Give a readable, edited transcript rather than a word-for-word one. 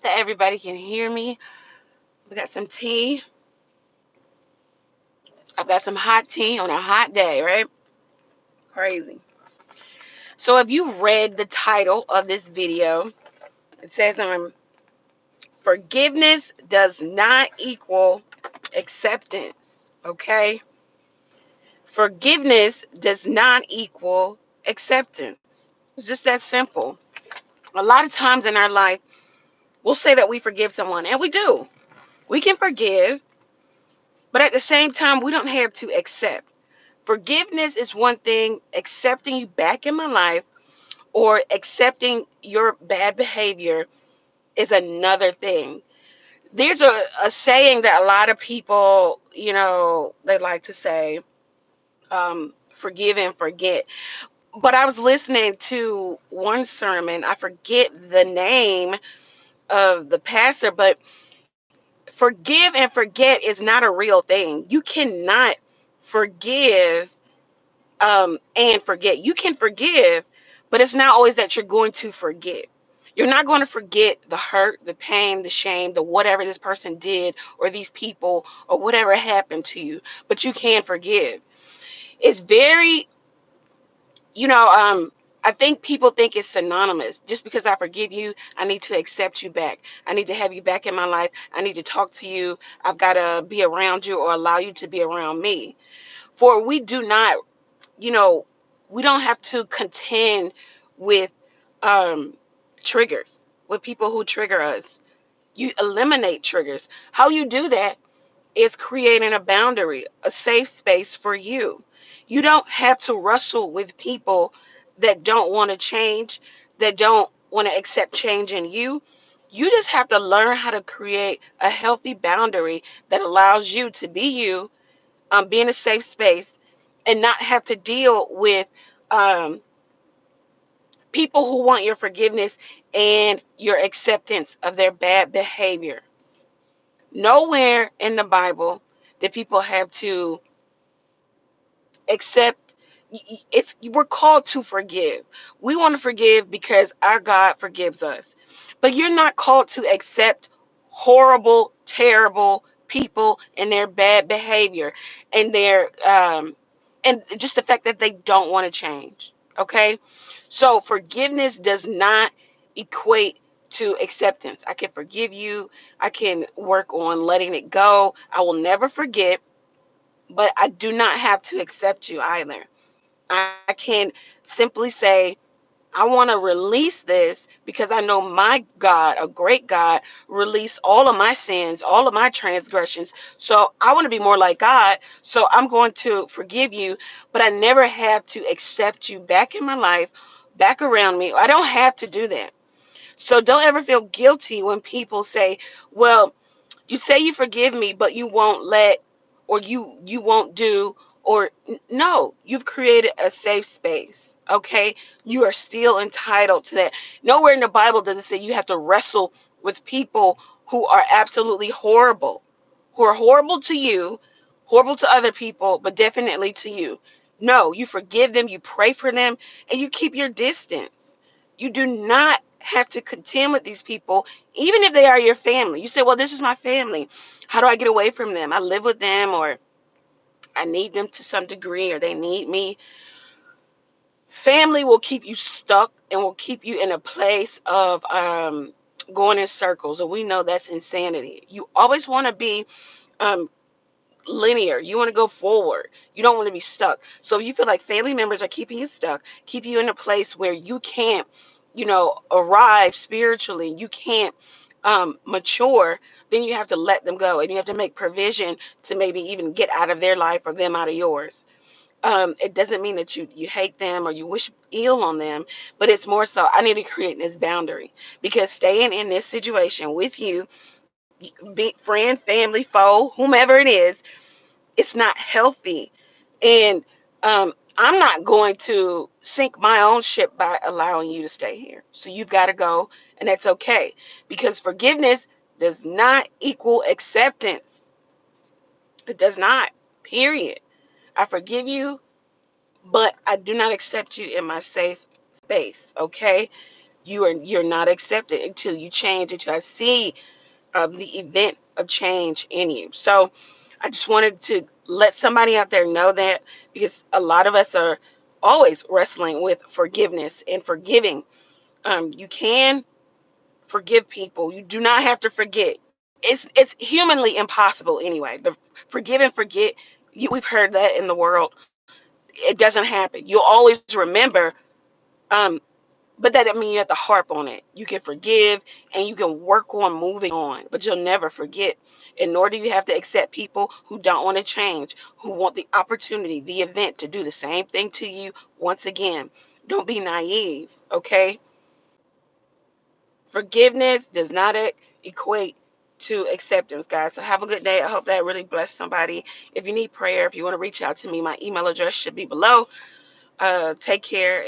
that everybody can hear me. We got some tea. I've got some hot tea on a hot day, right? Crazy. So if you read the title of this video, it says forgiveness does not equal acceptance. Okay? Forgiveness does not equal acceptance. It's just that simple. A lot of times in our life, we'll say that we forgive someone, and we do. We can forgive, but at the same time, we don't have to accept. Forgiveness is one thing, accepting you back in my life or accepting your bad behavior is another thing. There's a saying that a lot of people, they like to say, forgive and forget. But I was listening to one sermon, I forget the name of the pastor, but forgive and forget is not a real thing. You cannot forgive and forget. You can forgive, but it's not always that you're going to forget. You're not going to forget the hurt, the pain, the shame, the whatever this person did or these people or whatever happened to you, but you can forgive. It's very, you know, um, I think people think it's synonymous. Just because I forgive you, I need to accept you back. I need to have you back in my life. I need to talk to you. I've got to be around you or allow you to be around me. For we do not, you know, we don't have to contend with um, triggers, with people who trigger us. You eliminate triggers. How you do that is creating a boundary, a safe space for you. You don't have to wrestle with people that don't want to change, that don't want to accept change in you. You just have to learn how to create a healthy boundary that allows you to be you, be in a safe space, and not have to deal with um, people who want your forgiveness and your acceptance of their bad behavior. Nowhere in the Bible did people have to accept. It's we're called to forgive. We want to forgive because our God forgives us. But you're not called to accept horrible, terrible people and their bad behavior and their and just the fact that they don't want to change. Okay? So forgiveness does not equate to acceptance. I can forgive you. I can work on letting it go. I will never forget, but I do not have to accept you either. I can simply say, I want to release this because I know my God, a great God, released all of my sins, all of my transgressions. So I want to be more like God. So I'm going to forgive you, but I never have to accept you back in my life, back around me. I don't have to do that. So don't ever feel guilty when people say, well, you say you forgive me, but you won't let, or you won't do, or no, you've created a safe space. Okay, you are still entitled to that. Nowhere in the Bible does it say you have to wrestle with people who are absolutely horrible, who are horrible to you, horrible to other people, but definitely to you. No, you forgive them, you pray for them, and you keep your distance. You do not have to contend with these people, even if they are your family. You say, well, this is my family. How do I get away from them? I live with them, or I need them to some degree, or they need me. Family will keep you stuck and will keep you in a place of going in circles. And we know that's insanity. You always want to be um, linear. You want to go forward. You don't want to be stuck. So if you feel like family members are keeping you stuck, keep you in a place where you can't, arrive spiritually, you can't mature, then you have to let them go and you have to make provision to maybe even get out of their life or them out of yours. It doesn't mean that you hate them or you wish ill on them, but it's more so I need to create this boundary because staying in this situation with you, be friend, family, foe, whomever it is, it's not healthy. And I'm not going to sink my own ship by allowing you to stay here. So you've got to go, and that's okay because forgiveness does not equal acceptance. It does not, period. I forgive you, but I do not accept you in my safe space, okay? you're not accepted until you change, until I see the event of change in you. So I just wanted to let somebody out there know that, because a lot of us are always wrestling with forgiveness and forgiving. You can forgive people. You do not have to forget. It's humanly impossible anyway. The forgive and forget. We've heard that in the world. It doesn't happen. You'll always remember. Um, but that doesn't mean you have to harp on it. You can forgive and you can work on moving on, but you'll never forget. And nor do you have to accept people who don't want to change, who want the opportunity, the event to do the same thing to you once again. Don't be naive, okay? Forgiveness does not equate to acceptance, guys. So have a good day. I hope that really blessed somebody. If you need prayer, if you want to reach out to me, my email address should be below. Take care.